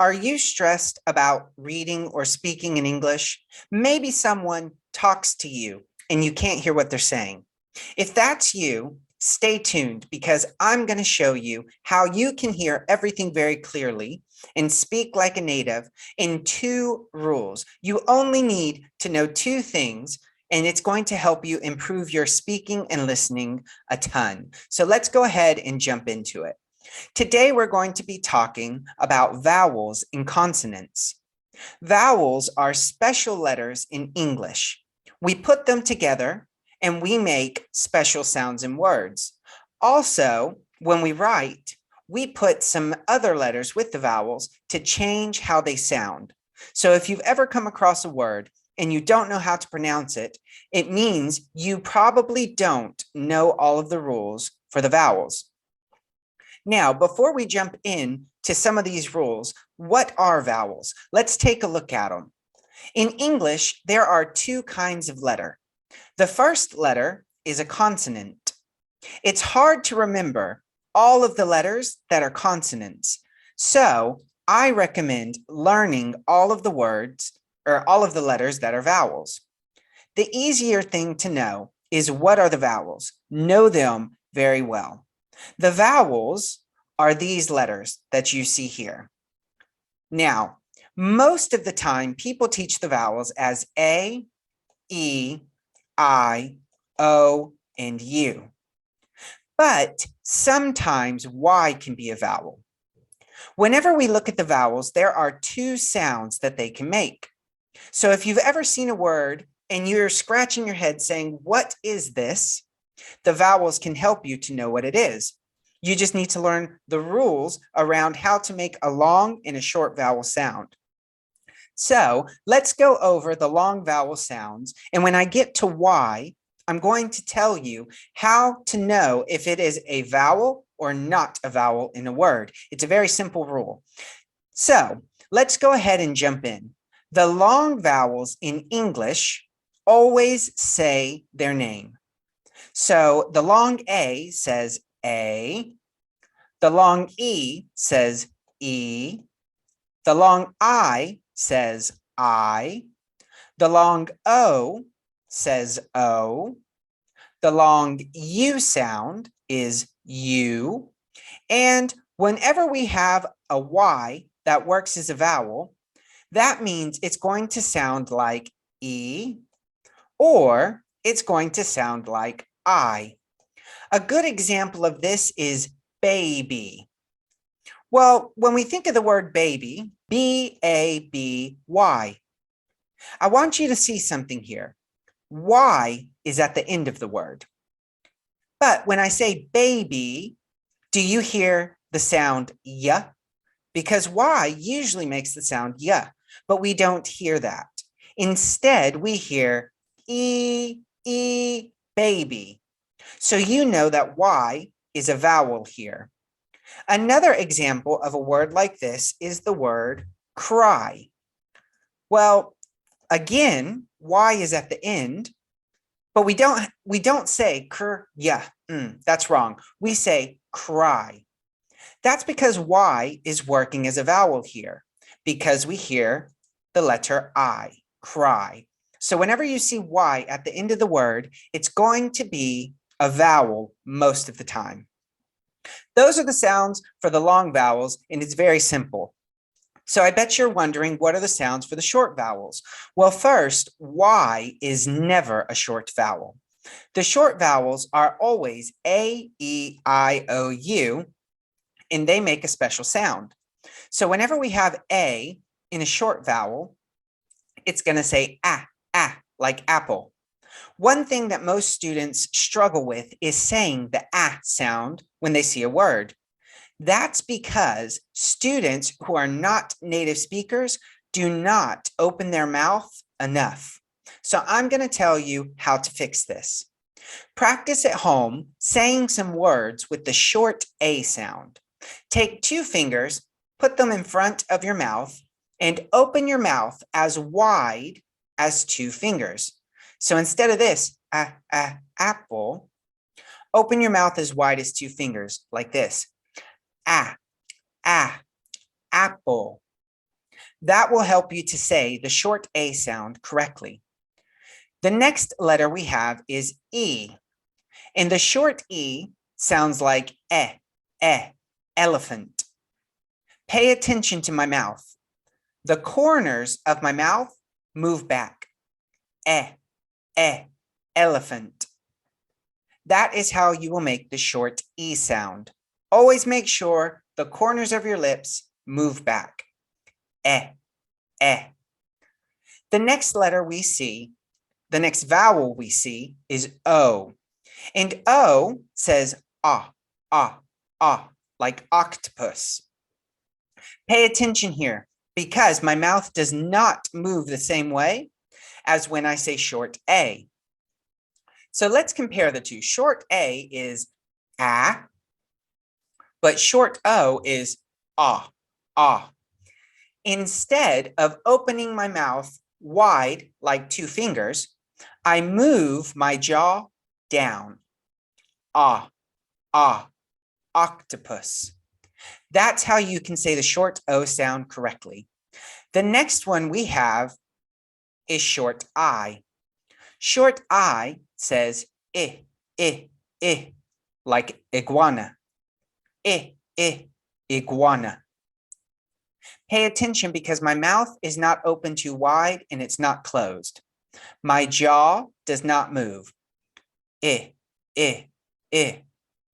Are you stressed about reading or speaking in English? Maybe someone talks to you and you can't hear what they're saying. If that's you, stay tuned because I'm going to show you how you can hear everything very clearly and speak like a native in 2 rules. You only need to know 2 things, and it's going to help you improve your speaking and listening a ton. So let's go ahead and jump into it. Today, we're going to be talking about vowels and consonants. Vowels are special letters in English. We put them together and we make special sounds in words. Also, when we write, we put some other letters with the vowels to change how they sound. So if you've ever come across a word and you don't know how to pronounce it, it means you probably don't know all of the rules for the vowels. Now, before we jump in to some of these rules, what are vowels? Let's take a look at them. In English, there are 2 kinds of letter. The first letter is a consonant. It's hard to remember all of the letters that are consonants. So I recommend learning all of the words or all of the letters that are vowels. The easier thing to know is what are the vowels. Know them very well. The vowels are these letters that you see here. Now, most of the time, people teach the vowels as A, E, I, O, and U. But sometimes Y can be a vowel. Whenever we look at the vowels, there are 2 sounds that they can make. So if you've ever seen a word and you're scratching your head saying, "What is this?" the vowels can help you to know what it is. You just need to learn the rules around how to make a long and a short vowel sound. So let's go over the long vowel sounds. And when I get to Y, I'm going to tell you how to know if it is a vowel or not a vowel in a word. It's a very simple rule. So let's go ahead and jump in. The long vowels in English always say their name. So the long A says A, the long E says E, the long I says I, the long O says O, the long U sound is U, and whenever we have a Y that works as a vowel, that means it's going to sound like E, or it's going to sound like I. A good example of this is baby. Well, when we think of the word baby, B-A-B-Y, I want you to see something here. Y is at the end of the word. But when I say baby, do you hear the sound y? Because Y usually makes the sound y, but we don't hear that. Instead, we hear E, baby. So you know that Y is a vowel here. Another example of a word like this is the word cry. Well, again, Y is at the end, but we don't say that's wrong. We say cry. That's because Y is working as a vowel here, because we hear the letter I, cry. So whenever you see Y at the end of the word, it's going to be a vowel most of the time. Those are the sounds for the long vowels, and it's very simple. So I bet you're wondering, what are the sounds for the short vowels? Well, first, Y is never a short vowel. The short vowels are always A, E, I, O, U, and they make a special sound. So whenever we have A in a short vowel, it's going to say like apple. One thing that most students struggle with is saying the sound when they see a word. That's because students who are not native speakers do not open their mouth enough. So I'm going to tell you how to fix this. Practice at home saying some words with the short A sound. Take 2 fingers, put them in front of your mouth, and open your mouth as wide as 2 fingers. So instead of this, apple, open your mouth as wide as 2 fingers, like this. Apple. That will help you to say the short A sound correctly. The next letter we have is E. And the short E sounds like elephant. Pay attention to my mouth. The corners of my mouth move back. Elephant. That is how you will make the short E sound. Always make sure the corners of your lips move back. The next letter we see, the next vowel we see is O. And O says ah, like octopus. Pay attention here because my mouth does not move the same way as when I say short A. So let's compare the two. Short A is ah, but short O is ah. Instead of opening my mouth wide like two fingers, I move my jaw down. Octopus. That's how you can say the short O sound correctly. The next one we have is short I. Short I says like iguana. Iguana. Pay attention because my mouth is not open too wide and it's not closed. My jaw does not move.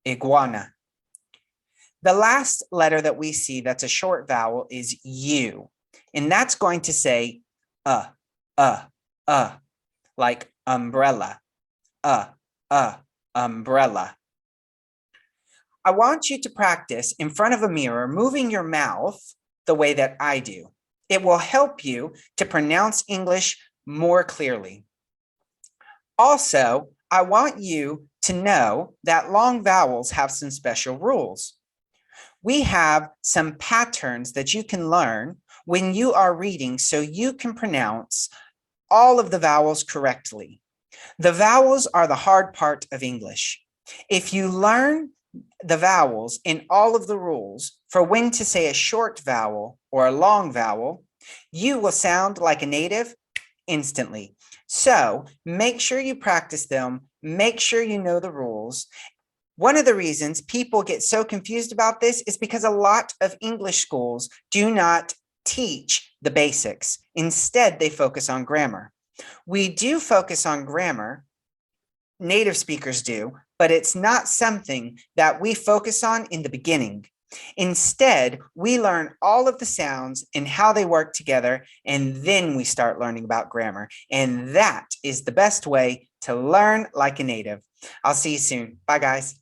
Iguana. The last letter that we see that's a short vowel is U. And that's going to say like umbrella. Umbrella. I want you to practice in front of a mirror, moving your mouth the way that I do. It will help you to pronounce English more clearly. Also, I want you to know that long vowels have some special rules. We have some patterns that you can learn when you are reading so you can pronounce all of the vowels correctly. The vowels are the hard part of English. If you learn the vowels in all of the rules for when to say a short vowel or a long vowel, you will sound like a native instantly. So make sure you practice them, make sure you know the rules. One of the reasons people get so confused about this is because a lot of English schools do not teach the basics. Instead, they focus on grammar. We do focus on grammar, native speakers do, but it's not something that we focus on in the beginning. Instead, we learn all of the sounds and how they work together, and then we start learning about grammar. And that is the best way to learn like a native. I'll see you soon. Bye, guys.